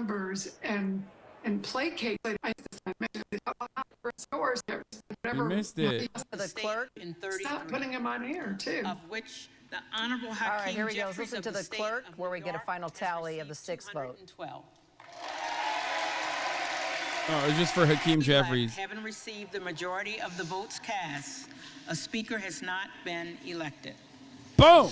numbers and placate. I You missed it. The clerk in 33. Stop putting him on air too. Of which the Honorable Hakeem All right, here we go. Jeffries Listen to the clerk where we get a final tally of the sixth vote. 212. Oh, it's just for Hakeem Jeffries. Having received the majority of the votes cast, a speaker has not been elected. Boom!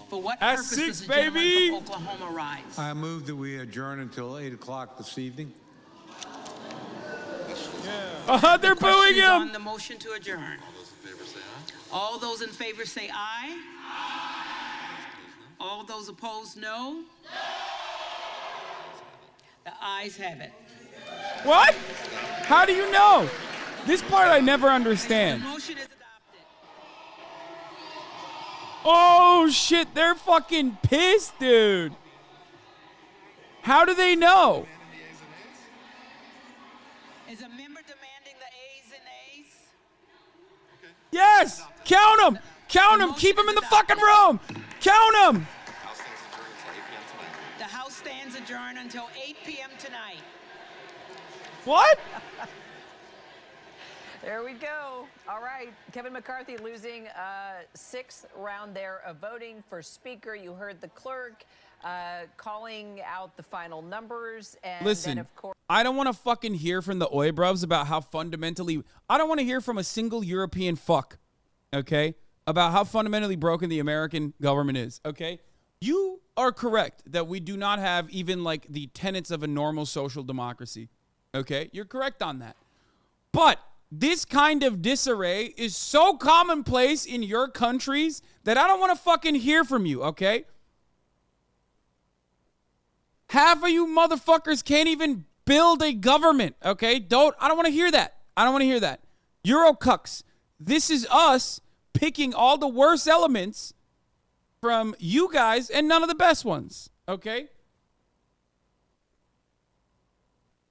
For what That's purpose six, does the gentleman baby! from Oklahoma rise? I move that we adjourn until 8 o'clock this evening. They're booing Questions on him! the motion to adjourn. All those in favor say aye. All those opposed, no. The ayes have it. What? How do you know? This part I never The understand. motion is adopted. Oh shit, they're fucking pissed, dude. How do they know? Is a member demanding the ayes and nays? Yes! Count them! Count them! Keep them in the fucking room! Count them! The House stands adjourned until 8 p.m. tonight. What? There we go. All right. Kevin McCarthy losing sixth round there of voting for Speaker. You heard the clerk calling out the final numbers. And Listen, then, of course, I don't want to fucking hear from the Oibrubs about how fundamentally... I don't want to hear from a single European fuck, okay, about how fundamentally broken the American government is, okay? You are correct that we do not have even, like, the tenets of a normal social democracy, okay? You're correct on that. But this kind of disarray is so commonplace in your countries that I don't want to fucking hear from you, okay? Half of you motherfuckers can't even build a government, okay? I don't want to hear that. I don't want to hear that. Euro cucks. This is us picking all the worst elements from you guys and none of the best ones, okay?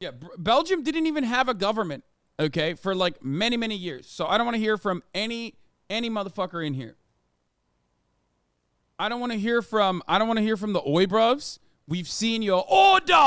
Yeah, Belgium didn't even have a government, okay, for like many, many years. So I don't want to hear from any motherfucker in here. I don't want to hear from the Oibruvs. We've seen your order,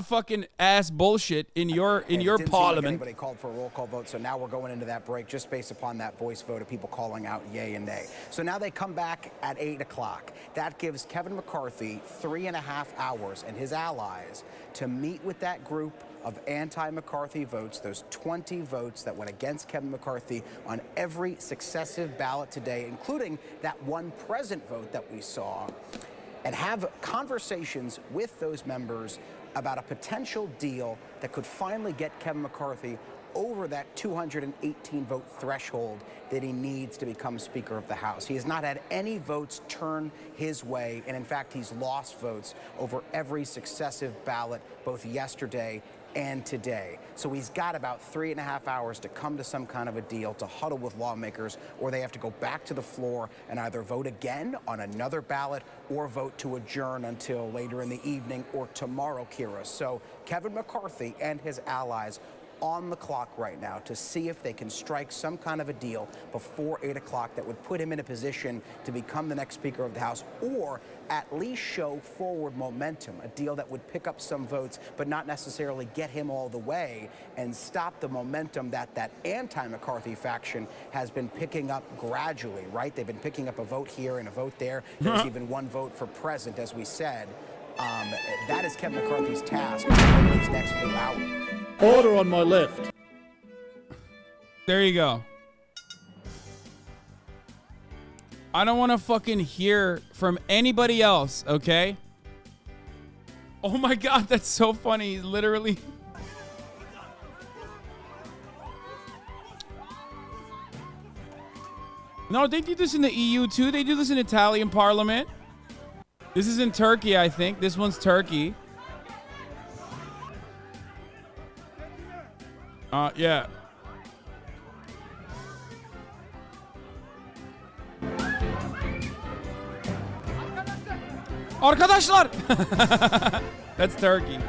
fucking ass bullshit in your parliament. Anybody called for a roll call vote, so now we're going into that break just based upon that voice vote of people calling out yay and nay. So now they come back at 8 o'clock. That gives Kevin McCarthy 3.5 hours and his allies to meet with that group of anti-McCarthy votes, those 20 votes that went against Kevin McCarthy on every successive ballot today, including that one present vote that we saw, and have conversations with those members about a potential deal that could finally get Kevin McCarthy over that 218 vote threshold that he needs to become Speaker of the House. He has not had any votes turn his way, and in fact, he's lost votes over every successive ballot, both yesterday and today. So he's got about 3.5 hours to come to some kind of a deal, to huddle with lawmakers, or they have to go back to the floor and either vote again on another ballot or vote to adjourn until later in the evening or tomorrow, Kira. So Kevin McCarthy and his allies on the clock right now to see if they can strike some kind of a deal before 8 o'clock that would put him in a position to become the next Speaker of the House, or at least show forward momentum, a deal that would pick up some votes but not necessarily get him all the way, and stop the momentum that anti-McCarthy faction has been picking up gradually, right? They've been picking up a vote here and a vote there. There's even one vote for president, as we said. That is Kevin McCarthy's task in these next few hours. Order on my left. There you go. I don't want to fucking hear from anybody else, okay? Oh my God, that's so funny. He's literally... No, they do this in the EU too. They do this in Italian parliament. This is in Turkey, I think. This one's Turkey. Yeah. Arkadaşlar. That's Turkey.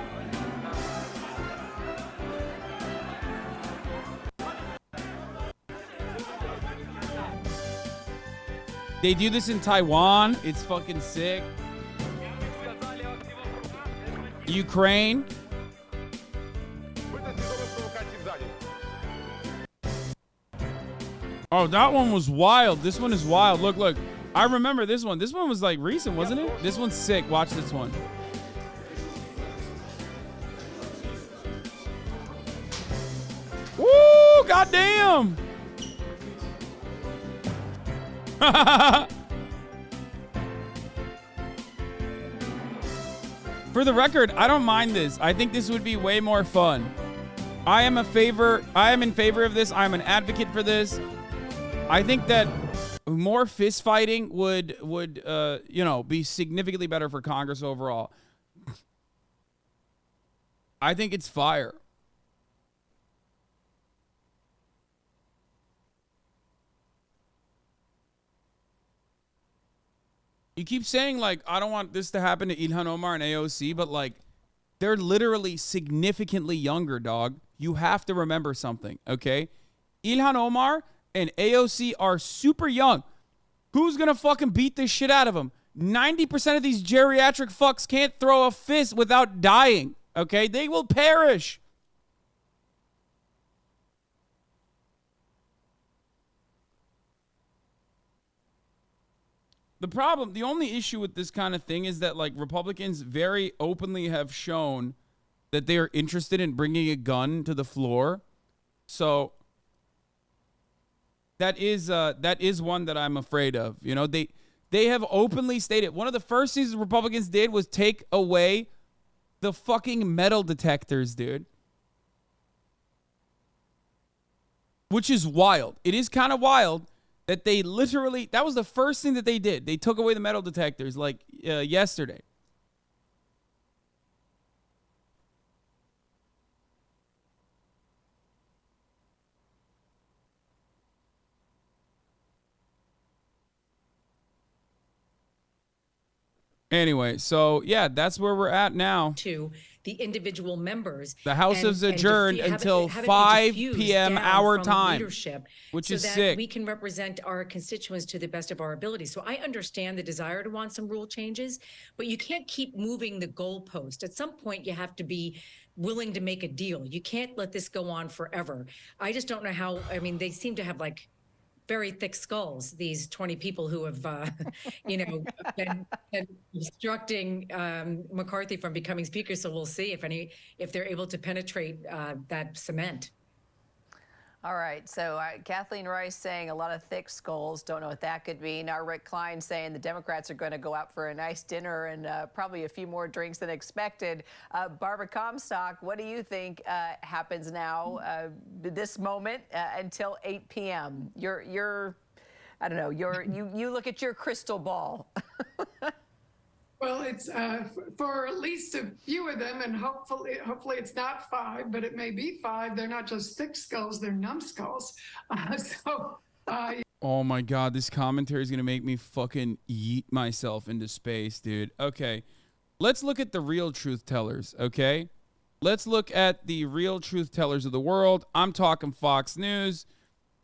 They do this in Taiwan. It's fucking sick. Ukraine. Oh, that one was wild. This one is wild. Look, look. I remember this one. This one was like recent, wasn't it? This one's sick. Watch this one. Woo! Goddamn! For the record, I don't mind this. I think this would be way more fun. I am in favor of this. I'm an advocate for this. I think that more fist fighting would you know, be significantly better for Congress overall. I think it's fire. You keep saying, like, I don't want this to happen to Ilhan Omar and AOC, but, like, they're literally significantly younger, dog. You have to remember something, okay? Ilhan Omar and AOC are super young. Who's going to fucking beat this shit out of them? 90% of these geriatric fucks can't throw a fist without dying, okay? They will perish. The only issue with this kind of thing is that, like, Republicans very openly have shown that they are interested in bringing a gun to the floor. So that is one that I'm afraid of. You know, they have openly stated one of the first things the Republicans did was take away the fucking metal detectors, dude. Which is wild. It is kind of wild that they literally, that was the first thing that they did. They took away the metal detectors, like, yesterday. Anyway, so yeah, that's where we're at now. To the individual members. The House is adjourned until 5 p.m. our time, which is sick. We can represent our constituents to the best of our ability. So I understand the desire to want some rule changes, but you can't keep moving the goalpost. At some point, you have to be willing to make a deal. You can't let this go on forever. I just don't know how. I mean, they seem to have like very thick skulls, these 20 people who have, you know, been obstructing McCarthy from becoming speaker. So we'll see if they're able to penetrate that cement. All right, so Kathleen Rice saying a lot of thick skulls. Don't know what that could mean. Our Rick Klein saying the Democrats are going to go out for a nice dinner and probably a few more drinks than expected. Barbara Comstock, what do you think happens now, this moment until 8 p.m.? You're I don't know. You look at your crystal ball. Well, it's for at least a few of them, and hopefully it's not 5, but it may be 5. They're not just thick skulls; they're numbskulls. Oh my God, this commentary is gonna make me fucking yeet myself into space, dude. Okay, let's look at the real truth tellers. Okay, let's look at the real truth tellers of the world. I'm talking Fox News.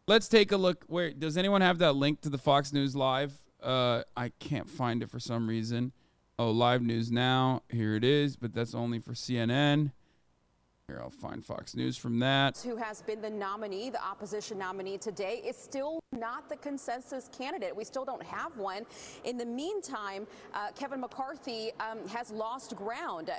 Let's take a look. Where does anyone have that link to the Fox News Live? I can't find it for some reason. Oh, live news now. Here it is, but that's only for CNN. Here, I'll find Fox News from that. Who has been the nominee, the opposition nominee today, is still not the consensus candidate. We still don't have one. In the meantime, Kevin McCarthy has lost ground.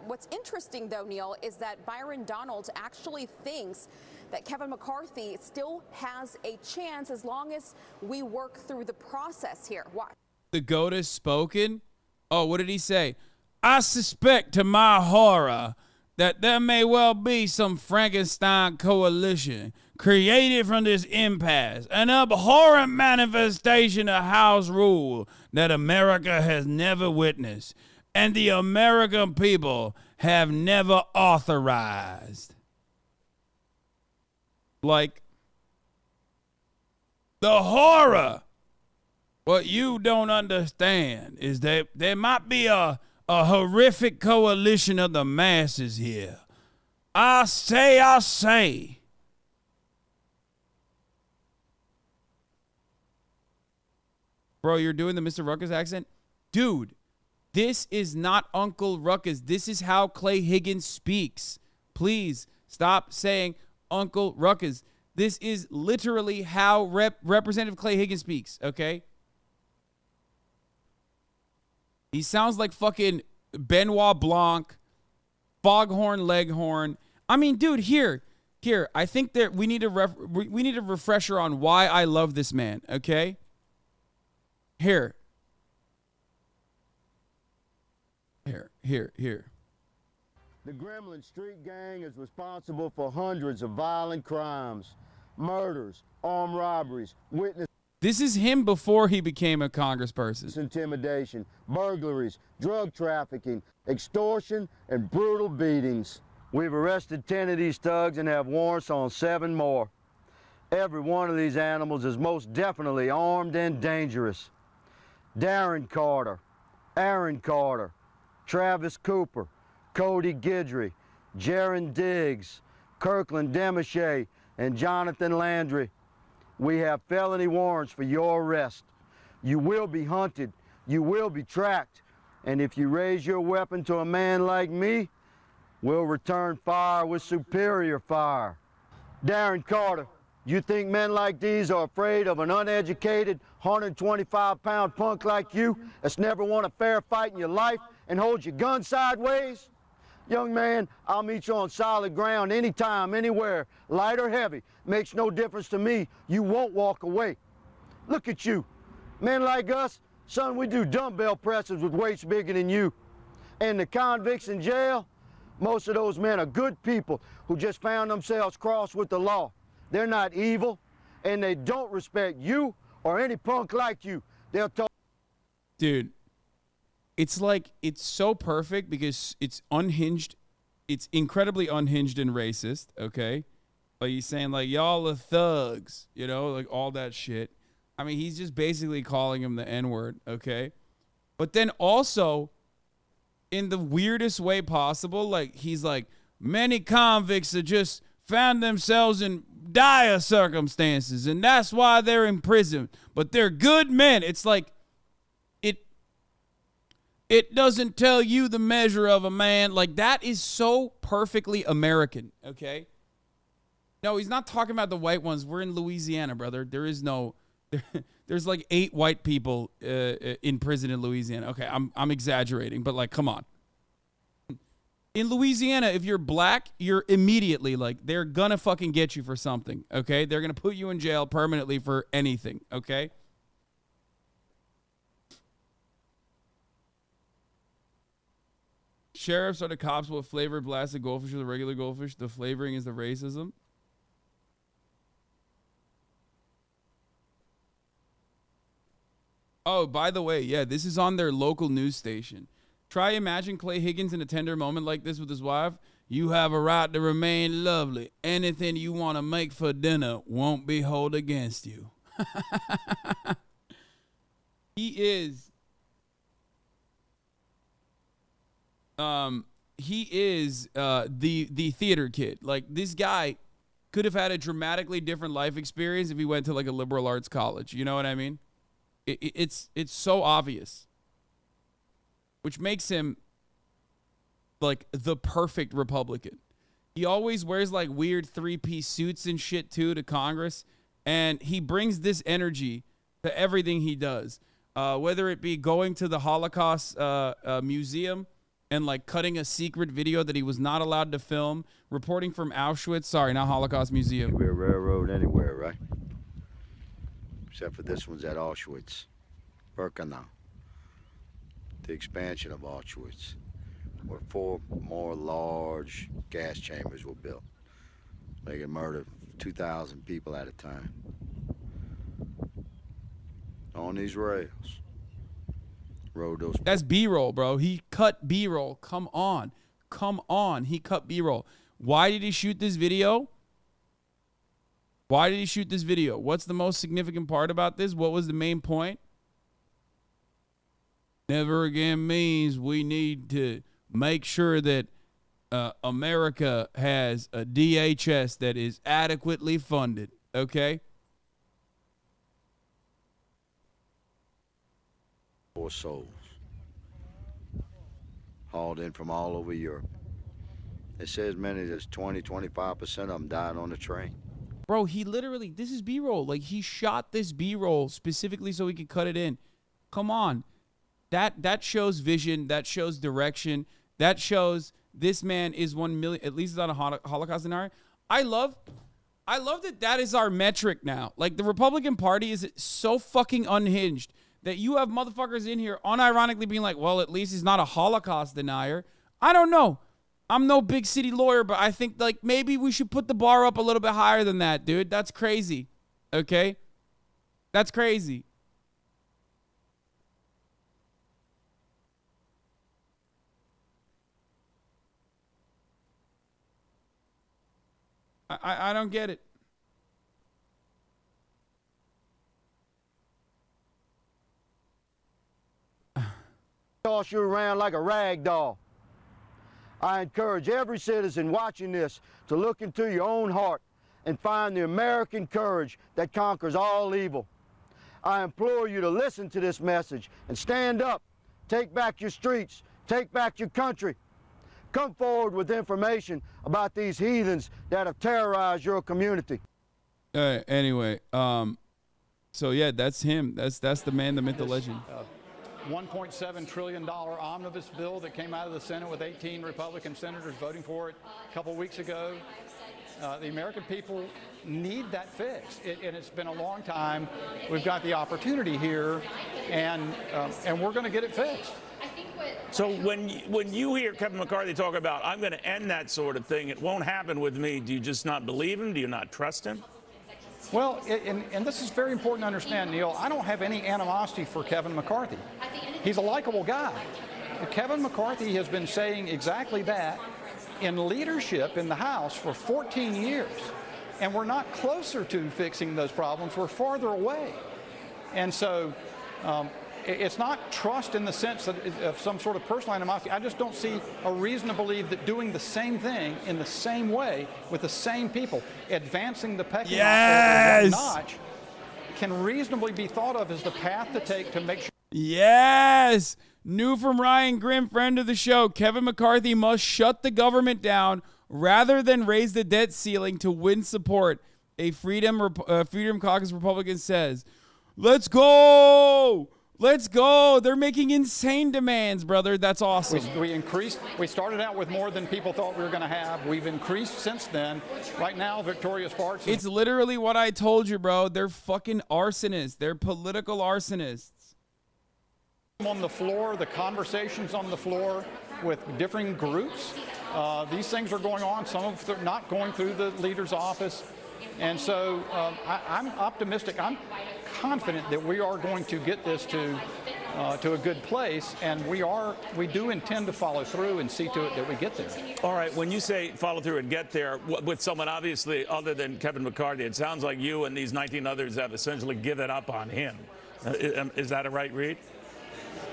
What's interesting, though, Neil, is that Byron Donalds actually thinks that Kevin McCarthy still has a chance as long as we work through the process here. Watch. The GOAT has spoken. Oh, what did he say? I suspect, to my horror, that there may well be some Frankenstein coalition created from this impasse, an abhorrent manifestation of house rule that America has never witnessed and the American people have never authorized. Like, the horror. What you don't understand is that there might be a horrific coalition of the masses here. I say. Bro, you're doing the Mr. Ruckus accent? Dude, This is not Uncle Ruckus. This is how Clay Higgins speaks. Please stop saying Uncle Ruckus. This is literally how Representative Clay Higgins speaks, okay? He sounds like fucking Benoit Blanc, Foghorn Leghorn. I mean, dude, here. I think that we need a refresher on why I love this man, okay? Here. The Gremlin Street Gang is responsible for hundreds of violent crimes, murders, armed robberies, witness This is him before he became a congressperson. intimidation, burglaries, drug trafficking, extortion, and brutal beatings. We've arrested 10 of these thugs and have warrants on 7 more. Every one of these animals is most definitely armed and dangerous. Darren Carter, Aaron Carter, Travis Cooper, Cody Guidry, Jaron Diggs, Kirkland Demochet, and Jonathan Landry. We have felony warrants for your arrest. You will be hunted. You will be tracked. And if you raise your weapon to a man like me, we'll return fire with superior fire. Darren Carter, you think men like these are afraid of an uneducated, 125-pound punk like you that's never won a fair fight in your life and holds your gun sideways? Young man, I'll meet you on solid ground anytime, anywhere, light or heavy. Makes no difference to me. You won't walk away. Look at you. Men like us, son, we do dumbbell presses with weights bigger than you. And the convicts in jail, most of those men are good people who just found themselves crossed with the law. They're not evil, and they don't respect you or any punk like you. They'll talk. Dude, it's like, it's so perfect because it's unhinged. It's incredibly unhinged and racist, okay? Like, he's saying, like, y'all are thugs, you know, like all that shit. I mean, he's just basically calling him the N-word, okay? But then also, in the weirdest way possible, like, he's like, many convicts have just found themselves in dire circumstances, and that's why they're in prison. But they're good men. It's like, it doesn't tell you the measure of a man. Like, that is so perfectly American, okay? No, he's not talking about the white ones. We're in Louisiana, brother. There is no... There's like 8 white people in prison in Louisiana. Okay, I'm exaggerating, but like, come on. In Louisiana, if you're black, you're immediately like, they're gonna fucking get you for something, okay? They're gonna put you in jail permanently for anything, okay? Sheriffs are the cops with flavored blasted goldfish or the regular goldfish. The flavoring is the racism. Oh, by the way, yeah, this is on their local news station. Try imagine Clay Higgins in a tender moment like this with his wife. You have a right to remain lovely. Anything you want to make for dinner won't be held against you. He is the theater kid. Like, this guy could have had a dramatically different life experience if he went to like a liberal arts college. You know what I mean? It's so obvious, which makes him like the perfect Republican. He always wears like weird 3-piece suits and shit too to Congress, and he brings this energy to everything he does. Whether it be going to the Holocaust museum and like cutting a secret video that he was not allowed to film, reporting from Auschwitz. Sorry, not Holocaust Museum. Could be a railroad anywhere, right? Except for this one's at Auschwitz, Birkenau. The expansion of Auschwitz, where 4 more large gas chambers were built. They could murder 2,000 people at a time. On these rails. Rode those. That's B-roll, bro. He cut B-roll. Come on. He cut B-roll. Why did he shoot this video? What's the most significant part about this? What was the main point? Never again means we need to make sure that America has a DHS that is adequately funded, okay? 4 souls. hauled in from all over Europe. They say as many as 20-25% of them died on the train. Bro, he literally, this is B-roll. Like, he shot this B-roll specifically so he could cut it in. Come on. That shows vision. That shows direction. That shows this man is 1 million, at least it's not a Holocaust denier. I love that is our metric now. Like, the Republican Party is so fucking unhinged that you have motherfuckers in here unironically being like, well, at least he's not a Holocaust denier. I don't know. I'm no big city lawyer, but I think, like, maybe we should put the bar up a little bit higher than that, dude. That's crazy. Okay? That's crazy. I don't get it. Toss you around like a rag doll. I encourage every citizen watching this to look into your own heart and find the American courage that conquers all evil. I implore you to listen to this message and stand up. Take back your streets. Take back your country. Come forward with information about these heathens that have terrorized your community. Anyway, so yeah, that's him. That's the man, the myth, the legend. $1.7 trillion omnibus bill that came out of the Senate with 18 Republican senators voting for it a couple weeks ago. The American people need that fix, and it's been a long time. We've got the opportunity here, and we're going to get it fixed. So when you hear Kevin McCarthy talk about, I'm going to end that sort of thing, it won't happen with me, do you just not believe him? Do you not trust him? Well, and this is very important to understand, Neil. I don't have any animosity for Kevin McCarthy. He's a likable guy. Kevin McCarthy has been saying exactly that in leadership in the House for 14 years. And we're not closer to fixing those problems. We're farther away. And so it's not trust in the sense of some sort of personal animosity. I just don't see a reason to believe that doing the same thing in the same way with the same people, advancing the pecking order one notch, can reasonably be thought of as the path to take to make sure. Yes! New from Ryan Grimm, friend of the show. Kevin McCarthy must shut the government down rather than raise the debt ceiling to win support. A Freedom Caucus Republican says, let's go! Let's go. They're making insane demands, brother. That's awesome. We increased. We started out with more than people thought we were going to have. We've increased since then. Right now, Victoria Sparks. It's literally what I told you, bro. They're fucking arsonists. They're political arsonists. On the floor, the conversations on the floor with differing groups. These things are going on. Some of them are not going through the leader's office. And so I'm optimistic. I'm confident that we are going to get this to a good place, and we do intend to follow through and see to it that we get there. All right, when you say follow through and get there, with someone obviously other than Kevin McCarthy, it sounds like you and these 19 others have essentially given up on him. Is that a right read?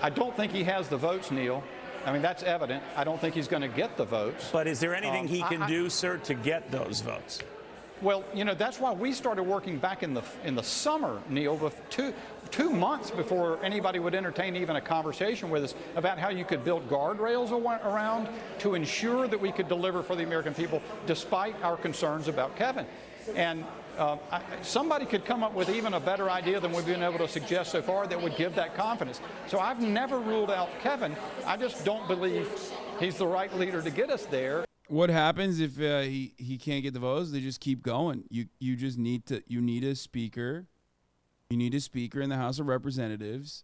I don't think he has the votes, Neil. I mean, that's evident. I don't think he's going to get the votes. But is there anything he can do, sir, to get those votes? Well, you know, that's why we started working back in the summer, Neil, with two months before anybody would entertain even a conversation with us about how you could build guardrails around to ensure that we could deliver for the American people despite our concerns about Kevin. And somebody could come up with even a better idea than we've been able to suggest so far that would give that confidence. So I've never ruled out Kevin. I just don't believe he's the right leader to get us there. What happens if he can't get the votes? They just keep going. You just need a speaker. You need a speaker in the House of Representatives,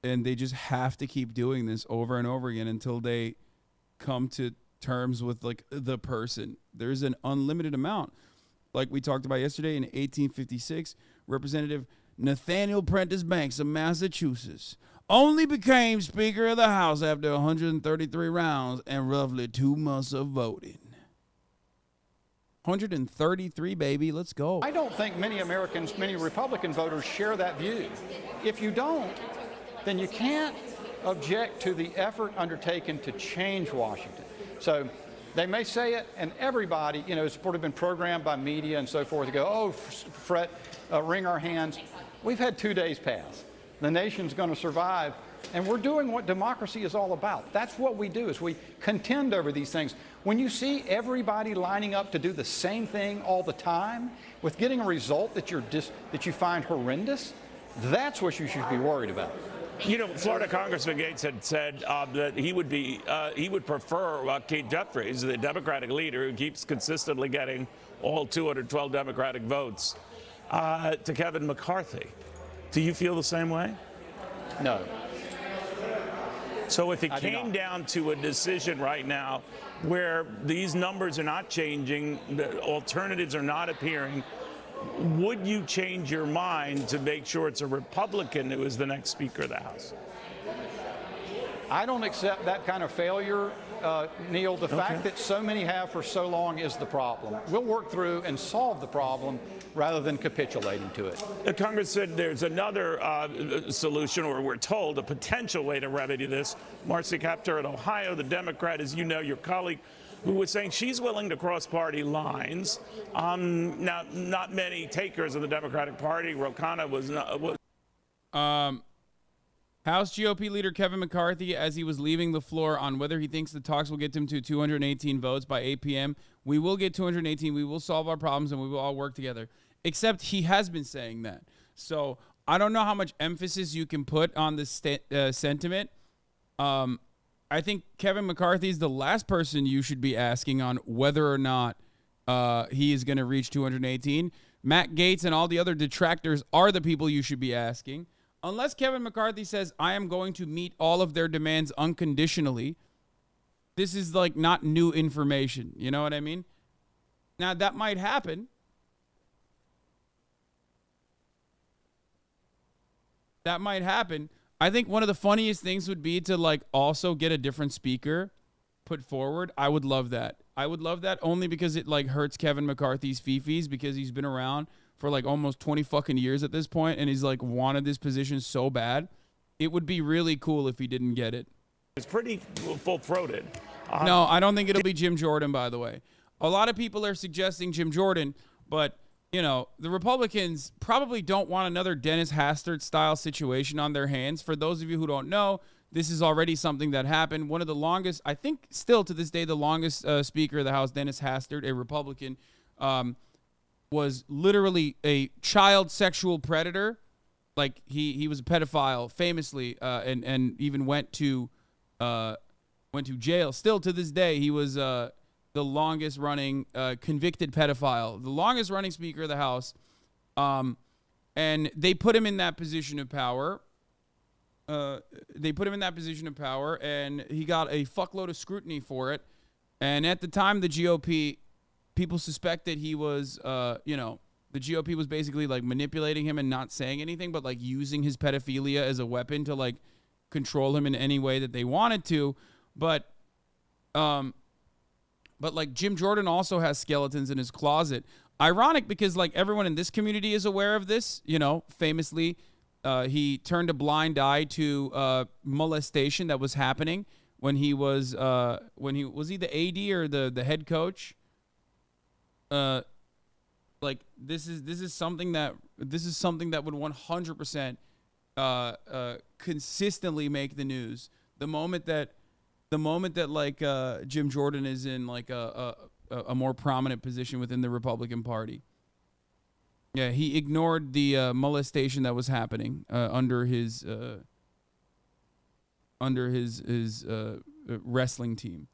and they just have to keep doing this over and over again until they come to terms with like the person. There's an unlimited amount. Like we talked about yesterday, in 1856, Representative Nathaniel Prentice Banks of Massachusetts only became Speaker of the House after 133 rounds and roughly 2 months of voting. 133, baby. Let's go. I don't think many Republican voters share that view. If you don't, then you can't object to the effort undertaken to change Washington. So they may say it, and everybody, you know, it's sort of been programmed by media and so forth to go, oh, fret, wring our hands. We've had 2 days pass. The nation's going to survive. And we're doing what democracy is all about. That's what we do, is we contend over these things. When you see everybody lining up to do the same thing all the time, with getting a result that you find horrendous, that's what you should be worried about. You know, Florida Congressman Gates had said that he would prefer Keith Jeffries, the Democratic leader who keeps consistently getting all 212 Democratic votes, to Kevin McCarthy. Do you feel the same way? No. So if it came down to a decision right now where these numbers are not changing, the alternatives are not appearing, would you change your mind to make sure it's a Republican who is the next Speaker of the House? I don't accept that kind of failure, Neil. The fact that so many have for so long is the problem. We'll work through and solve the problem rather than capitulating to it. The Congress said there's another solution, or we're told a potential way to remedy this. Marcy Kaptur in Ohio, the Democrat, as you know, your colleague, who was saying she's willing to cross party lines. Now, not many takers in the Democratic Party. Ro Khanna was not. House GOP leader Kevin McCarthy, as he was leaving the floor, on whether he thinks the talks will get him to 218 votes by 8 p.m. We will get 218. We will solve our problems, and we will all work together. Except he has been saying that. So I don't know how much emphasis you can put on this sentiment. I think Kevin McCarthy is the last person you should be asking on whether or not he is going to reach 218. Matt Gaetz and all the other detractors are the people you should be asking. Unless Kevin McCarthy says, I am going to meet all of their demands unconditionally, this is like not new information. You know what I mean? Now, that might happen. That might happen. I think one of the funniest things would be to like also get a different speaker put forward. I would love that. I would love that only because it like hurts Kevin McCarthy's fifis, because he's been around for like almost 20 fucking years at this point, and he's like wanted this position so bad. It would be really cool if he didn't get it. It's pretty full-throated. No, I don't think it'll be Jim Jordan, by the way. A lot of people are suggesting Jim Jordan, but you know, the Republicans probably don't want another Dennis Hastert-style situation on their hands. For those of you who don't know, this is already something that happened. One of the longest, I think still to this day, the longest Speaker of the House, Dennis Hastert, a Republican, was literally a child sexual predator. Like he was a pedophile famously, and even went to jail. Still to this day, he was the longest running convicted pedophile, the longest running Speaker of the House. And they put him in that position of power. And he got a fuckload of scrutiny for it. And at the time, the GOP, people suspected he was, the GOP was basically like manipulating him and not saying anything, but like using his pedophilia as a weapon to like control him in any way that they wanted to. But like Jim Jordan also has skeletons in his closet. Ironic because like everyone in this community is aware of this, you know, famously. He turned a blind eye to molestation that was happening when he was he the AD or the head coach. Like this is something that would 100% consistently make the news. The moment that like Jim Jordan is in like a more prominent position within the Republican Party. Yeah, he ignored the molestation that was happening under his wrestling team.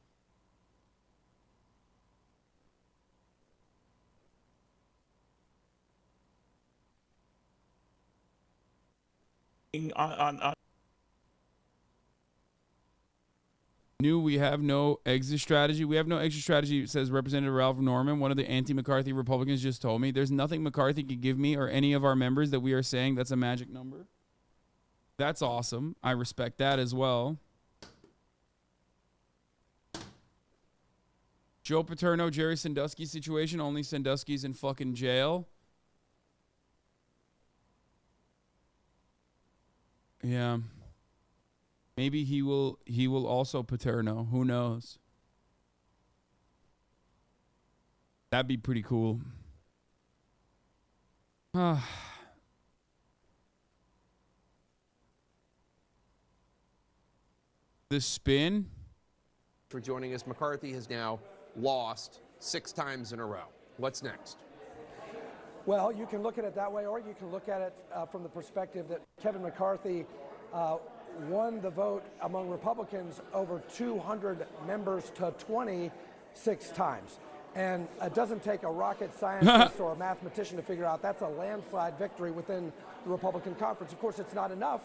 We have no exit strategy. We have no exit strategy, says Representative Ralph Norman, one of the anti-McCarthy Republicans just told me. There's nothing McCarthy could give me or any of our members that we are saying that's a magic number. That's awesome. I respect that as well. Joe Paterno, Jerry Sandusky situation. Only Sandusky's in fucking jail. Yeah. Maybe he will also Paterno. Who knows? That'd be pretty cool. The spin? For joining us, McCarthy has now lost 6 times in a row. What's next? Well, you can look at it that way, or you can look at it from the perspective that Kevin McCarthy won the vote among Republicans over 200 members to 26 times. And it doesn't take a rocket scientist or a mathematician to figure out that's a landslide victory within the Republican conference. Of course, it's not enough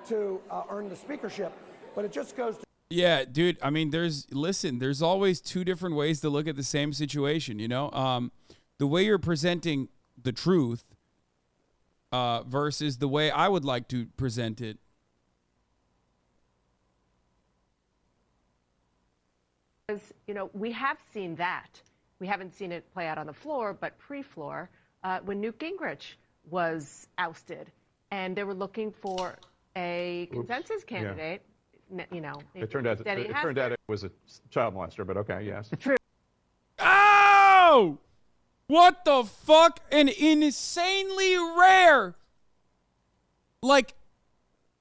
to earn the speakership, but it just goes to... Yeah, dude, I mean, there's always 2 different ways to look at the same situation, you know? The way you're presenting the truth versus the way I would like to present it. You know, we have seen that. We haven't seen it play out on the floor, but pre-floor, when Newt Gingrich was ousted, and they were looking for a consensus candidate. You know, it turned out it was a child molester, but okay, yes. True. Ow! What the fuck? An insanely rare, like,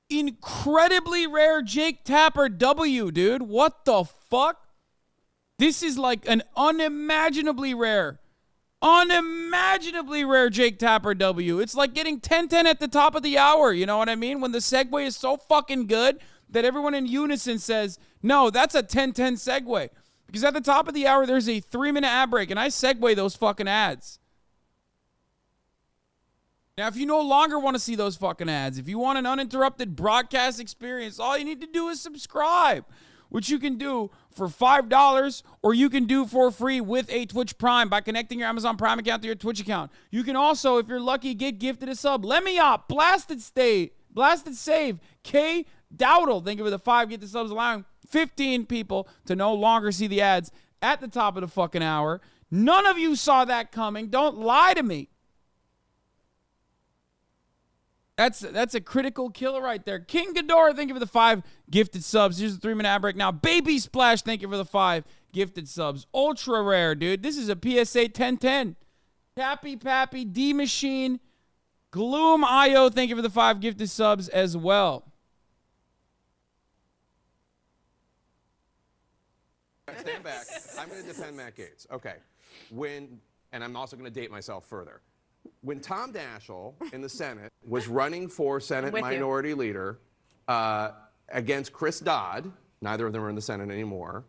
incredibly rare Jake Tapper W, dude. What the fuck? This is like an unimaginably rare Jake Tapper W. It's like getting 10-10 at the top of the hour, you know what I mean? When the segue is so fucking good that everyone in unison says, no, that's a 10-10 segue. Because at the top of the hour, there's a 3-minute ad break, and I segue those fucking ads. Now, if you no longer want to see those fucking ads, if you want an uninterrupted broadcast experience, all you need to do is subscribe, which you can do for $5, or you can do for free with a Twitch Prime by connecting your Amazon Prime account to your Twitch account. You can also, if you're lucky, get gifted a sub. Let me up. Blasted Save. K. Dowdle, thank you for the 5 get the subs, allowing 15 people to no longer see the ads at the top of the fucking hour. None of you saw that coming. Don't lie to me. That's a critical killer right there. King Ghidorah, thank you for the 5 gifted subs. Here's the 3-minute ad break now. Baby Splash, thank you for the 5 gifted subs. Ultra rare, dude. This is a PSA 1010. Pappy, D Machine, Gloom IO, thank you for the 5 gifted subs as well. Stand back. I'm going to defend Matt Gaetz. Okay. And I'm also going to date myself further. When Tom Daschle in the Senate was running for Senate Minority Leader against Chris Dodd, neither of them are in the Senate anymore.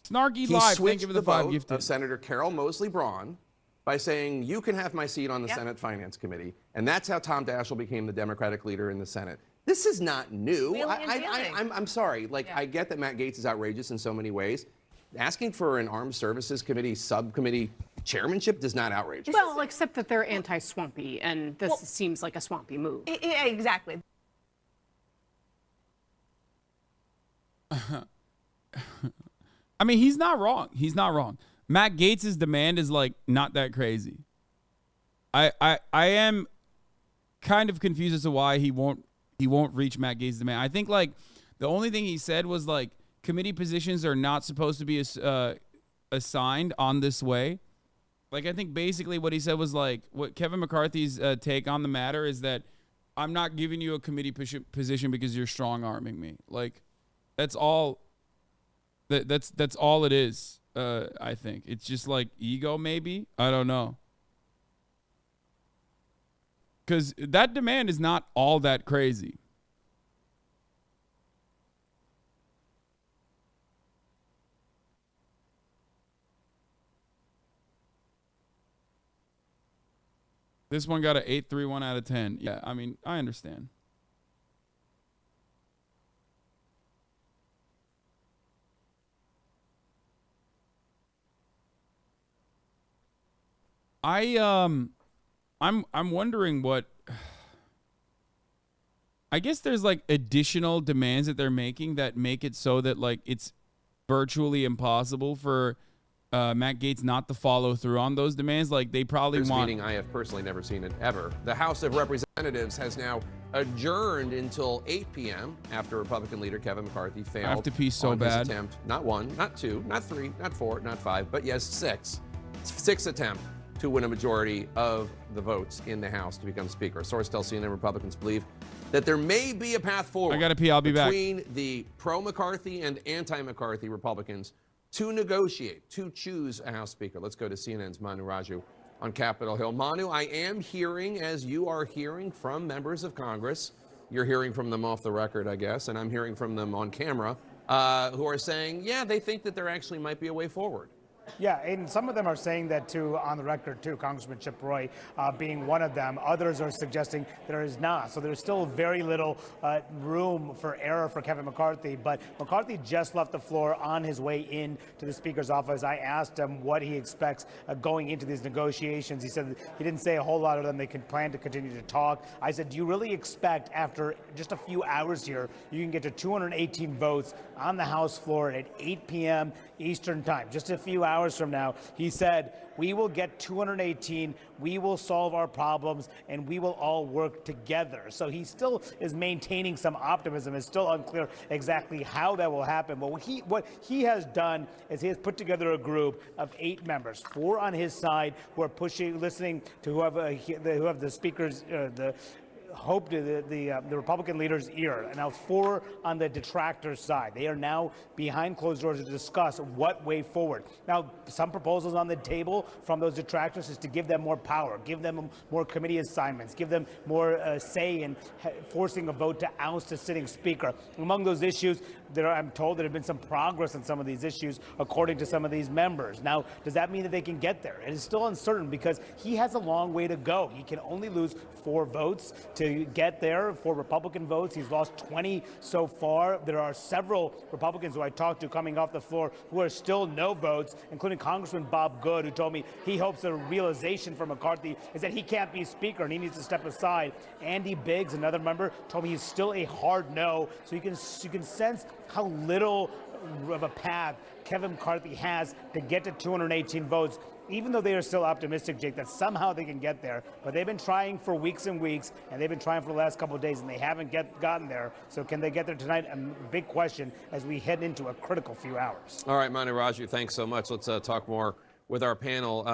Snarky Live, thank you for the 5 gifted. Of Senator Carol Mosley Braun by saying, you can have my seat on the Senate Finance Committee. And that's how Tom Daschle became the Democratic leader in the Senate. This is not new. I'm sorry. Like, I get that Matt Gaetz is outrageous in so many ways. Asking for an Armed Services Committee subcommittee chairmanship does not outrage. Well, except that they're anti-swampy, and this seems like a swampy move. Exactly. I mean, he's not wrong. Matt Gaetz's demand is like not that crazy. I am kind of confused as to why he won't reach Matt Gaetz's demand. I think like the only thing he said was like committee positions are not supposed to be assigned on this way. Like, I think basically what he said was like, what Kevin McCarthy's take on the matter is that I'm not giving you a committee position because you're strong-arming me. Like, that's all. That's all it is. I think it's just like ego, maybe. I don't know. Because that demand is not all that crazy. This one got an 831 out of 10. Yeah, I mean, I understand. I'm wondering what. I guess there's like additional demands that they're making that make it so that like it's virtually impossible for Matt Gaetz not to follow through on those demands. Like they probably want. Meeting I have personally never seen it ever. The House of Representatives has now adjourned until 8 p.m. after Republican leader Kevin McCarthy failed. I have to pee so on bad. His attempt, not 1, not 2, not 3, not 4, not 5, but yes, 6. 6 attempt to win a majority of the votes in the House to become Speaker. A source tells CNN Republicans believe that there may be a path forward. I gotta pee. I'll be back. Between the pro-McCarthy and anti-McCarthy Republicans to negotiate, to choose a House Speaker. Let's go to CNN's Manu Raju on Capitol Hill. Manu, I am hearing, as you are hearing from members of Congress, you're hearing from them off the record, I guess, and I'm hearing from them on camera, who are saying, yeah, they think that there actually might be a way forward. Yeah, and some of them are saying that too, on the record too, Congressman Chip Roy being one of them. Others are suggesting there is not. So there's still very little room for error for Kevin McCarthy. But McCarthy just left the floor on his way in to the Speaker's office. I asked him what he expects going into these negotiations. He said he didn't say a whole lot of them. They can plan to continue to talk. I said, do you really expect after just a few hours here, you can get to 218 votes on the House floor at 8 p.m. Eastern time, just a few hours from now? He said, we will get 218, we will solve our problems, and we will all work together. So he still is maintaining some optimism. It's still unclear exactly how that will happen. But what he has done is he has put together a group of 8 members, 4 on his side who are listening to who have the speaker's, hope to the Republican leader's ear, and now 4 on the detractors' side. They are now behind closed doors to discuss what way forward. Now, some proposals on the table from those detractors is to give them more power, give them more committee assignments, give them more say in forcing a vote to oust a sitting speaker. Among those issues, I'm told there have been some progress on some of these issues, according to some of these members. Now, does that mean that they can get there? It is still uncertain because he has a long way to go. He can only lose 4 votes to get there, 4 Republican votes. He's lost 20 so far. There are several Republicans who I talked to coming off the floor who are still no votes, including Congressman Bob Good, who told me he hopes a realization for McCarthy is that he can't be Speaker and he needs to step aside. Andy Biggs, another member, told me he's still a hard no. So you can sense how little of a path Kevin McCarthy has to get to 218 votes, even though they are still optimistic, Jake, that somehow they can get there. But they've been trying for weeks and weeks, and they've been trying for the last couple of days, and they haven't gotten there. So can they get there tonight? A big question as we head into a critical few hours. All right, Manu Raju, thanks so much. Let's talk more with our panel.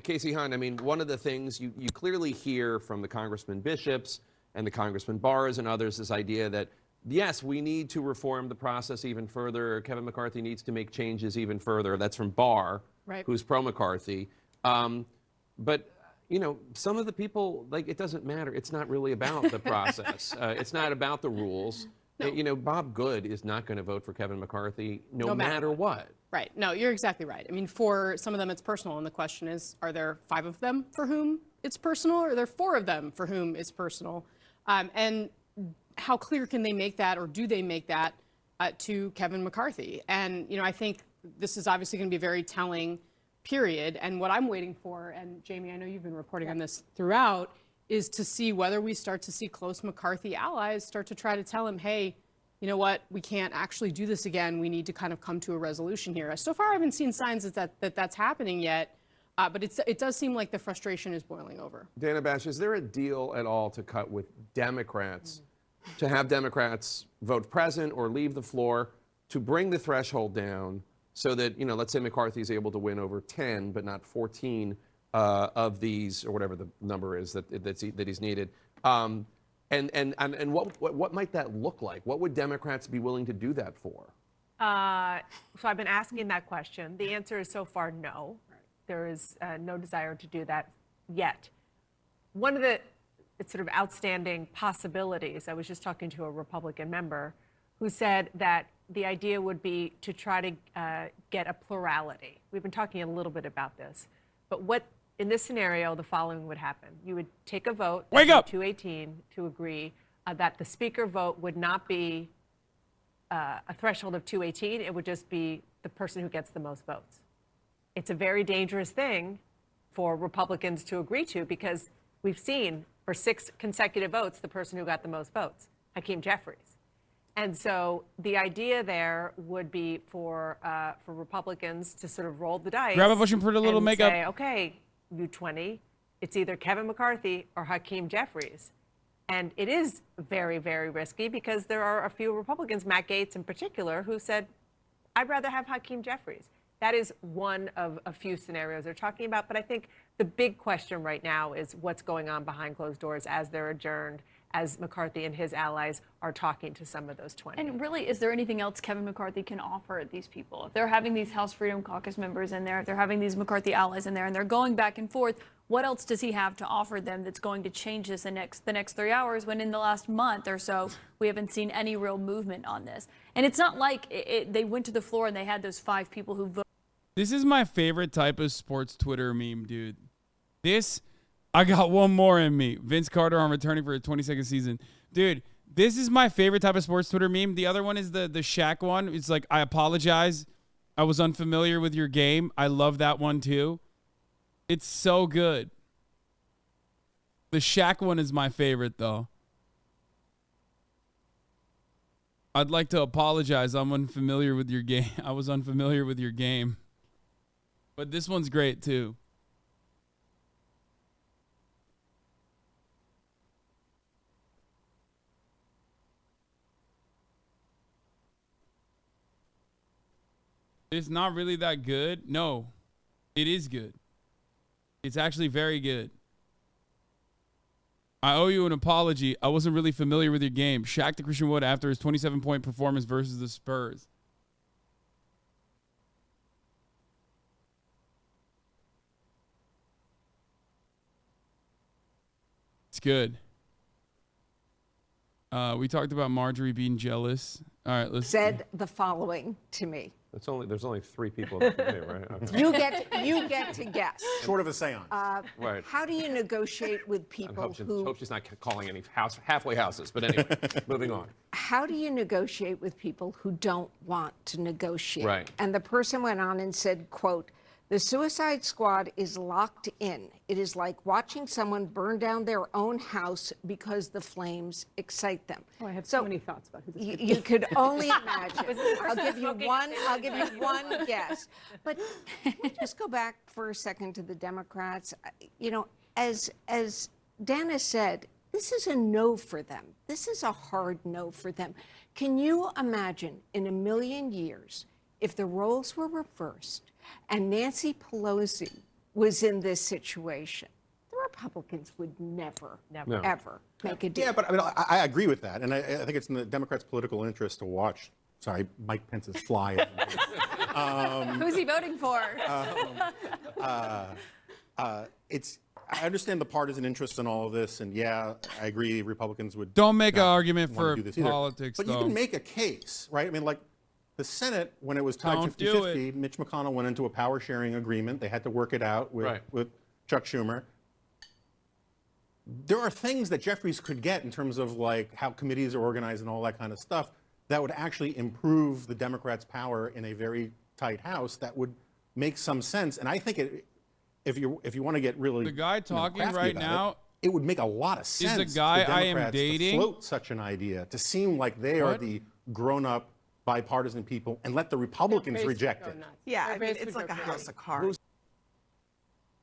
Casey Hunt, I mean, one of the things you clearly hear from the Congressman Bishops and the Congressman Barrs and others, this idea that, yes, we need to reform the process even further. Kevin McCarthy needs to make changes even further. That's from Barr, right, who's pro-McCarthy. But, you know, some of the people, like, it doesn't matter. It's not really about the process. It's not about the rules. No. You know, Bob Good is not going to vote for Kevin McCarthy no matter what. Right. No, you're exactly right. I mean, for some of them, it's personal. And the question is, are there 5 of them for whom it's personal, or are there 4 of them for whom it's personal? And how clear can they make that, or do they make that to Kevin McCarthy? And, you know, I think this is obviously going to be a very telling period. And what I'm waiting for, and Jamie, I know you've been reporting on this throughout, is to see whether we start to see close McCarthy allies start to try to tell him, hey, you know what, we can't actually do this again. We need to kind of come to a resolution here. So far, I haven't seen signs that's happening yet. But it does seem like the frustration is boiling over. Dana Bash, is there a deal at all to cut with Democrats, to have Democrats vote present or leave the floor, to bring the threshold down so that, you know, let's say McCarthy is able to win over 10, but not 14 of these, or whatever the number is that he's needed. And what might that look like? What would Democrats be willing to do that for? So I've been asking that question. The answer is so far no. There is no desire to do that yet. One of the sort of outstanding possibilities, I was just talking to a Republican member who said that the idea would be to try to get a plurality. We've been talking a little bit about this. But what, in this scenario, the following would happen. You would take a vote, Wake up! 218, to agree that the Speaker vote would not be a threshold of 218. It would just be the person who gets the most votes. It's a very dangerous thing for Republicans to agree to, because we've seen for 6 consecutive votes, the person who got the most votes, Hakeem Jeffries. And so the idea there would be for Republicans to sort of roll the dice. Grab a bush and put a little and makeup. say, okay, you 20, it's either Kevin McCarthy or Hakeem Jeffries. And it is very, very risky, because there are a few Republicans, Matt Gaetz in particular, who said, I'd rather have Hakeem Jeffries. That is one of a few scenarios they're talking about. But I think the big question right now is what's going on behind closed doors as they're adjourned, as McCarthy and his allies are talking to some of those 20. And really, is there anything else Kevin McCarthy can offer these people? If they're having these House Freedom Caucus members in there, if they're having these McCarthy allies in there, and they're going back and forth, what else does he have to offer them that's going to change this the next 3 hours, when in the last month or so, we haven't seen any real movement on this? And it's not like they went to the floor and they had those 5 people who voted. This is my favorite type of sports Twitter meme, dude. I got one more in me. Vince Carter on returning for a 22nd season. Dude, this is my favorite type of sports Twitter meme. The other one is the Shaq one. It's like, I apologize. I was unfamiliar with your game. I love that one too. It's so good. The Shaq one is my favorite though. I'd like to apologize. I'm unfamiliar with your game. I was unfamiliar with your game. But this one's great too. It's not really that good. No, it is good. It's actually very good. I owe you an apology. I wasn't really familiar with your game. Shaq to Christian Wood after his 27-point performance versus the Spurs. It's good. We talked about Marjorie being jealous. All right, let's said the following to me. There's only 3 people in the committee, right? Okay. You get to guess. Short of a seance. Right. How do you negotiate with people hope she's not calling any halfway houses. But anyway, moving on. How do you negotiate with people who don't want to negotiate? Right. And the person went on and said, quote, "The Suicide Squad is locked in. It is like watching someone burn down their own house because the flames excite them." Oh, I have so many thoughts about who this could be. You could only imagine. Was this I'll person give you smoking one. a I'll give you cigarette? one guess. But can we just go back for a second to the Democrats? You know, as Dana said, this is a no for them. This is a hard no for them. Can you imagine in a million years if the roles were reversed and Nancy Pelosi was in this situation? The Republicans would never, ever make a deal. Yeah, but I mean, I agree with that, and I think it's in the Democrats' political interest to watch. Sorry, Mike Pence's fly. Who's he voting for? I understand the partisan interest in all of this, and yeah, I agree Republicans would. Don't make an argument for do this either. politics, but though. you can make a case, right? I mean, like the Senate, when it was tied 50-50, Mitch McConnell went into a power-sharing agreement. They had to work it out with Chuck Schumer. There are things that Jeffries could get in terms of like how committees are organized and all that kind of stuff that would actually improve the Democrats' power in a very tight House. That would make some sense, and I think if you want to get really the guy talking right now, it would make a lot of sense. Is the guy for I am Democrats dating to float such an idea to seem like they are the grown-up bipartisan people and let the Republicans reject it. Yeah, I mean, it's like a house of cards.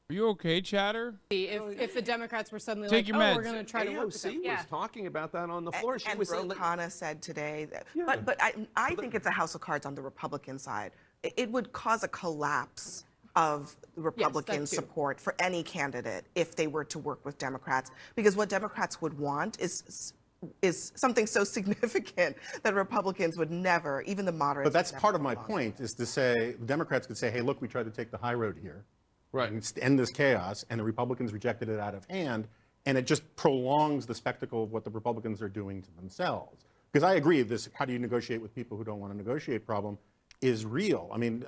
Are you okay, Chatter? If the Democrats were suddenly Take your meds. we're going to try to work with them. AOC was talking about that on the floor. She And was saying, Ro said today that, but I think it's a house of cards on the Republican side. It would cause a collapse of Republican support for any candidate if they were to work with Democrats, because what Democrats would want is something so significant that Republicans would never, even the moderates. But that's part of my point, is to say the Democrats could say, hey, look, we tried to take the high road here, and end this chaos, and the Republicans rejected it out of hand, and it just prolongs the spectacle of what the Republicans are doing to themselves. Because I agree, this how do you negotiate with people who don't want to negotiate problem is real. I mean,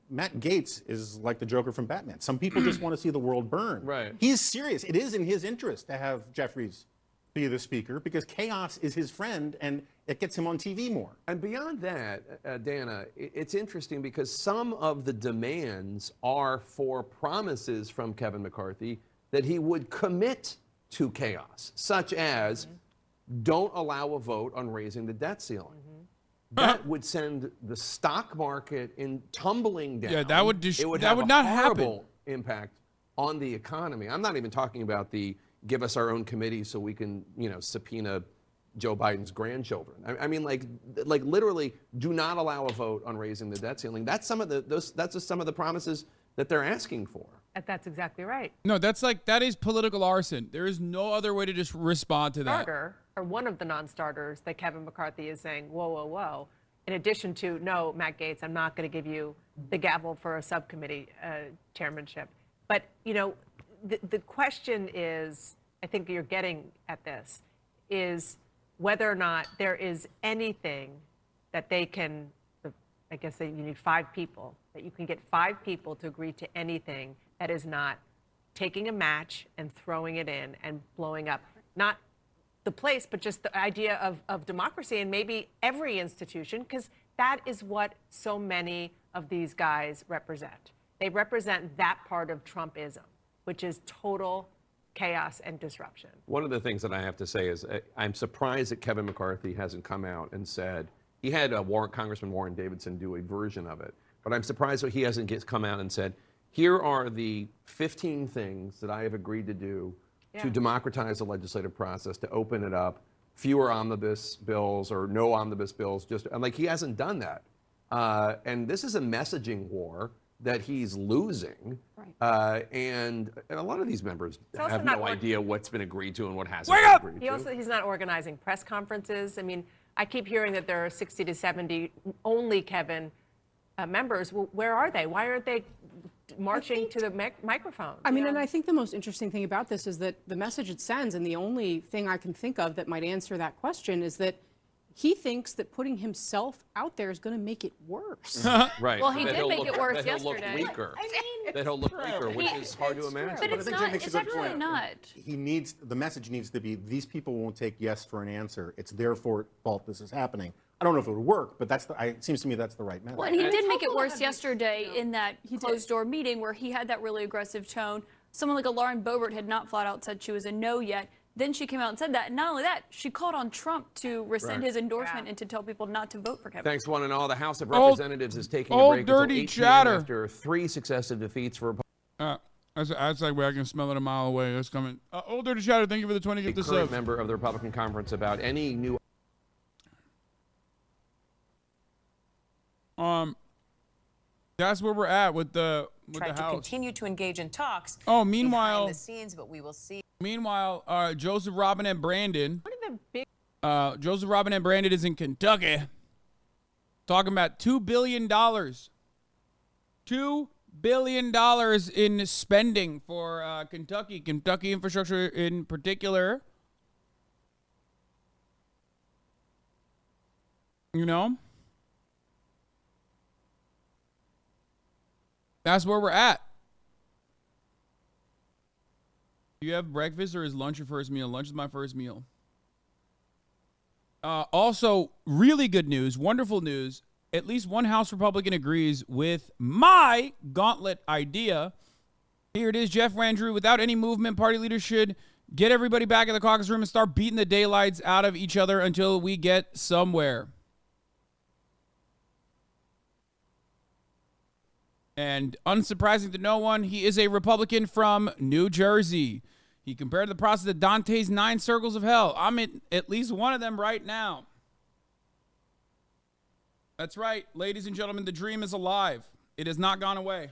Matt Gaetz is like the Joker from Batman. Some people just want to see the world burn. Right. He's serious. It is in his interest to have Jeffries be the speaker because chaos is his friend and it gets him on TV more. And beyond that, Dana, it's interesting because some of the demands are for promises from Kevin McCarthy that he would commit to chaos, such as don't allow a vote on raising the debt ceiling. That would send the stock market in tumbling down. Yeah, that would it would that have would a not horrible impact on the economy. I'm not even talking about the give us our own committee so we can, subpoena Joe Biden's grandchildren. I mean, like literally, do not allow a vote on raising the debt ceiling. That's some of that's just some of the promises that they're asking for. That's exactly right. No, that is political arson. There is no other way to just respond to that. Starter, or one of the non-starters that Kevin McCarthy is saying, whoa, whoa, whoa. In addition to, no, Matt Gaetz, I'm not going to give you the gavel for a subcommittee chairmanship. But, you know, the question is, I think you're getting at this, is whether or not there is anything that they can, I guess you need 5 people, that you can get 5 people to agree to anything that is not taking a match and throwing it in and blowing up, not the place, but just the idea of democracy and maybe every institution, because that is what so many of these guys represent. They represent that part of Trumpism, which is total chaos and disruption. One of the things that I have to say is I'm surprised that Kevin McCarthy hasn't come out and said, he had Congressman Warren Davidson do a version of it, but I'm surprised that he hasn't come out and said, here are the 15 things that I have agreed to do to democratize the legislative process, to open it up, fewer omnibus bills or no omnibus bills. He hasn't done that. And this is a messaging war that he's losing. Right. And a lot of these members have no idea what's been agreed to and what hasn't been agreed to. He's not organizing press conferences. I mean, I keep hearing that there are 60 to 70 only Kevin members. Well, where are they? Why aren't they marching to the microphone? I mean, and I think the most interesting thing about this is that the message it sends, and the only thing I can think of that might answer that question, is that he thinks that putting himself out there is going to make it worse. Right. Well, he did make it worse yesterday. That he'll look weaker. That he'll look weaker, which is hard to imagine. But it's not. It's actually not. The message needs to be, these people won't take yes for an answer. It's their fault this is happening. I don't know if it would work, but it seems to me that's the right message. Well, and he did make it worse yesterday in that closed-door meeting where he had that really aggressive tone. Someone like a Lauren Boebert had not flat out said she was a no yet. Then she came out and said that. And not only that, she called on Trump to rescind his endorsement and to tell people not to vote for Kevin. Thanks, one and all. The House of Representatives is taking a break until 8 p.m. after 3 successive defeats for That's like where I can smell it a mile away. It's coming. Old Dirty Chatter, thank you for the 20 gift current member of the Republican conference about any new. That's where we're at with the House. To continue to engage in talks. Oh, meanwhile, behind the scenes, but we will see. Meanwhile, Joseph Robin and Brandon. Joseph Robin and Brandon is in Kentucky, talking about $2 billion. $2 billion in spending for Kentucky infrastructure in particular. You know? That's where we're at. Do you have breakfast or is lunch your first meal? Lunch is my first meal. Also, really good news, wonderful news. At least one House Republican agrees with my gauntlet idea. Here it is, Jeff Randrew. Without any movement, party leaders should get everybody back in the caucus room and start beating the daylights out of each other until we get somewhere. And unsurprising to no one, he is a Republican from New Jersey. He compared the process to Dante's 9 Circles of Hell. I'm in at least one of them right now. That's right, ladies and gentlemen, the dream is alive. It has not gone away.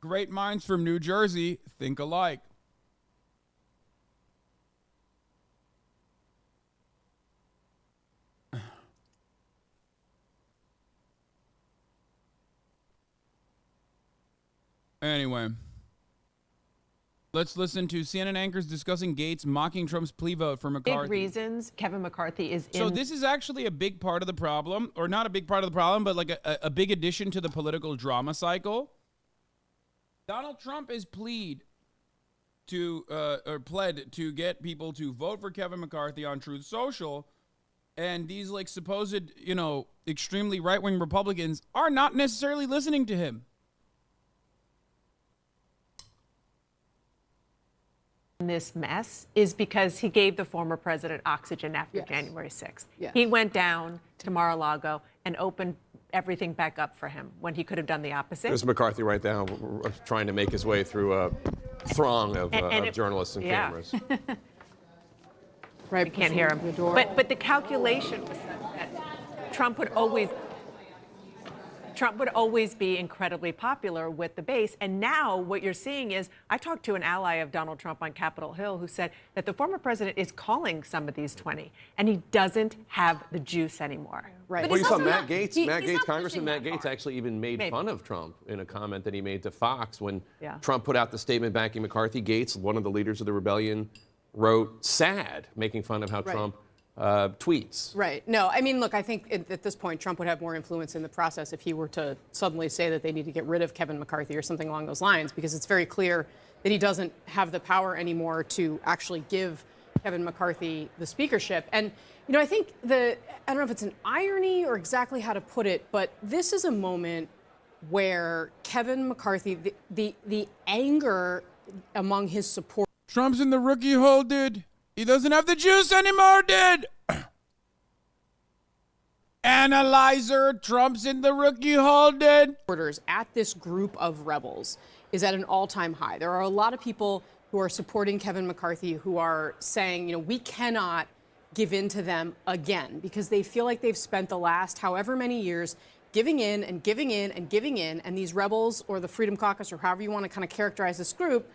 Great minds from New Jersey think alike. Anyway, let's listen to CNN anchors discussing Gaetz mocking Trump's plea vote for McCarthy. Big reasons Kevin McCarthy is in. So this is actually a big part of the problem, or not a big part of the problem, but like a big addition to the political drama cycle. Donald Trump has pled to get people to vote for Kevin McCarthy on Truth Social, and these like supposed, extremely right-wing Republicans are not necessarily listening to him. This mess is because he gave the former president oxygen after January 6th. Yes. He went down to Mar-a-Lago and opened everything back up for him when he could have done the opposite. There's McCarthy right now trying to make his way through a throng of journalists and cameras. Right, we can't hear him. But the calculation was that Trump would always be incredibly popular with the base. And now what you're seeing is, I talked to an ally of Donald Trump on Capitol Hill who said that the former president is calling some of these 20, and he doesn't have the juice anymore. Right. Well, you saw Matt Gaetz. Congressman Matt Gaetz actually even made fun of Trump in a comment that he made to Fox when Trump put out the statement backing McCarthy. Gaetz, one of the leaders of the rebellion, wrote sad, making fun of how Trump tweets. Right. No, I mean, look, I think at this point, Trump would have more influence in the process if he were to suddenly say that they need to get rid of Kevin McCarthy or something along those lines, because it's very clear that he doesn't have the power anymore to actually give Kevin McCarthy the speakership. And, you know, I think I don't know if it's an irony or exactly how to put it, but this is a moment where Kevin McCarthy, the anger among his support. Trump's in the rookie hole, dude. He doesn't have the juice anymore, dude. Analyzer, Trump's in the rookie hole, dude. At this group of rebels is at an all-time high. There are a lot of people who are supporting Kevin McCarthy who are saying, you know, we cannot give in to them again, because they feel like they've spent the last however many years giving in and giving in and giving in, and these rebels or the Freedom Caucus or however you want to kind of characterize this group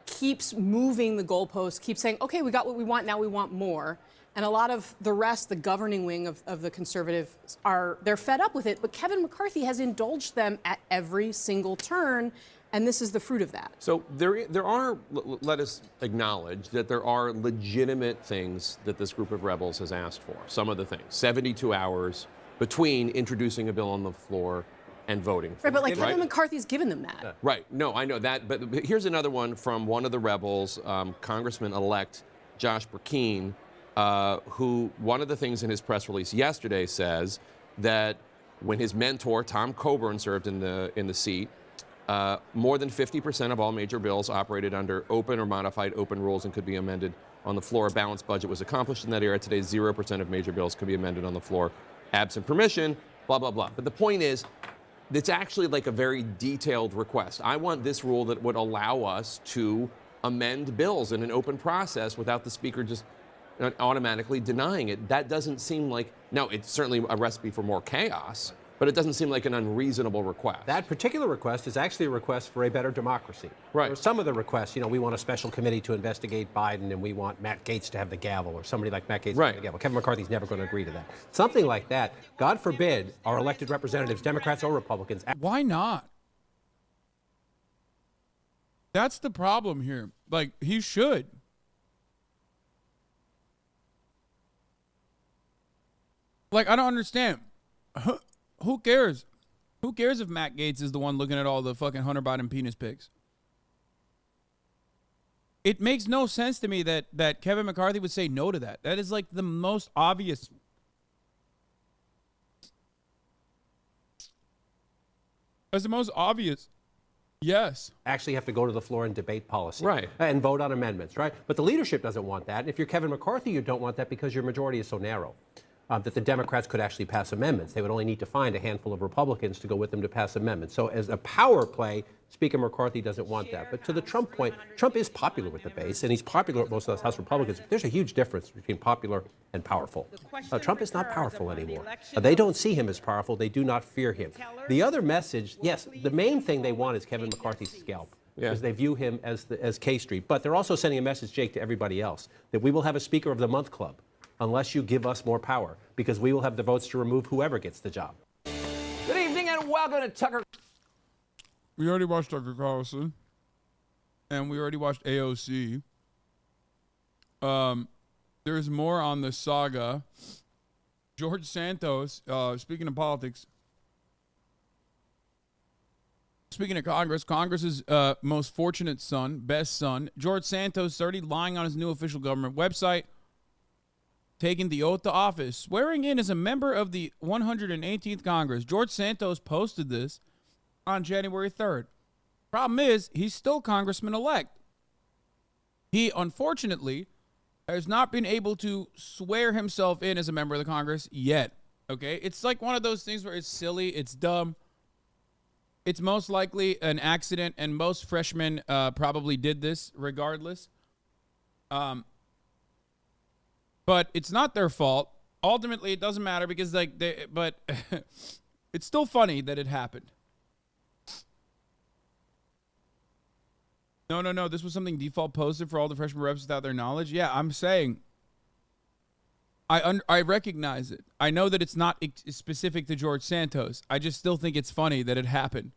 keeps moving the goalposts, keeps saying, okay, we got what we want, now we want more. And a lot of the rest, the governing wing of the conservatives, they're fed up with it. But Kevin McCarthy has indulged them at every single turn, and this is the fruit of that. So there are, let us acknowledge that there are legitimate things that this group of rebels has asked for. Some of the things, 72 hours between introducing a bill on the floor and voting. Right, but like Kevin McCarthy's given them that. Right. No, I know that. But here's another one from one of the rebels, Congressman-elect Josh Burkeen, who one of the things in his press release yesterday says that when his mentor, Tom Coburn, served in the seat, more than 50% of all major bills operated under open or modified open rules and could be amended on the floor. A balanced budget was accomplished in that era. Today, 0% of major bills can be amended on the floor, absent permission, blah, blah, blah. But the point is, it's actually like a very detailed request. I want this rule that would allow us to amend bills in an open process without the speaker just automatically denying it. That doesn't seem like, now it's certainly a recipe for more chaos, but it doesn't seem like an unreasonable request. That particular request is actually a request for a better democracy. Right. Or some of the requests, you know, we want a special committee to investigate Biden, and we want Matt Gaetz to have the gavel, or somebody like Matt Gaetz to have the gavel. Kevin McCarthy's never going to agree to that. Something like that. God forbid our elected representatives, Democrats or Republicans. Why not? That's the problem here. Like, he should. Like, I don't understand. Who cares? Who cares if Matt Gaetz is the one looking at all the fucking Hunter Biden penis pics? It makes no sense to me that Kevin McCarthy would say no to that. That is like the most obvious. That's the most obvious. Yes. Actually have to go to the floor and debate policy. Right. And vote on amendments, right? But the leadership doesn't want that. If you're Kevin McCarthy, you don't want that because your majority is so narrow. That the Democrats could actually pass amendments. They would only need to find a handful of Republicans to go with them to pass amendments. So as a power play, Speaker McCarthy doesn't want that. But to the Trump point, Trump is popular with the base, and he's popular with most of the House Republicans. There's a huge difference between popular and powerful. Trump is not powerful anymore. They don't see him as powerful. They do not fear him. The other message, yes, the main thing they want is Kevin McCarthy's scalp. Because they view him as K Street. But they're also sending a message, Jake, to everybody else, that we will have a Speaker of the Month club unless you give us more power, because we will have the votes to remove whoever gets the job. Good evening and welcome to Tucker. We already watched Tucker Carlson, and we already watched AOC. There's more on the saga. George Santos, speaking of politics, speaking of Congress's most fortunate son, best son, George Santos, 30, lying on his new official government website, taking the oath to office, swearing in as a member of the 118th Congress. George Santos posted this on January 3rd. Problem is, he's still Congressman-elect. He, unfortunately, has not been able to swear himself in as a member of the Congress yet. Okay? It's like one of those things where it's silly, it's dumb. It's most likely an accident, and most freshmen probably did this regardless. But it's not their fault. Ultimately, it doesn't matter because but it's still funny that it happened. No. This was something default posted for all the freshman reps without their knowledge. Yeah, I'm saying I recognize it. I know that it's not specific to George Santos. I just still think it's funny that it happened.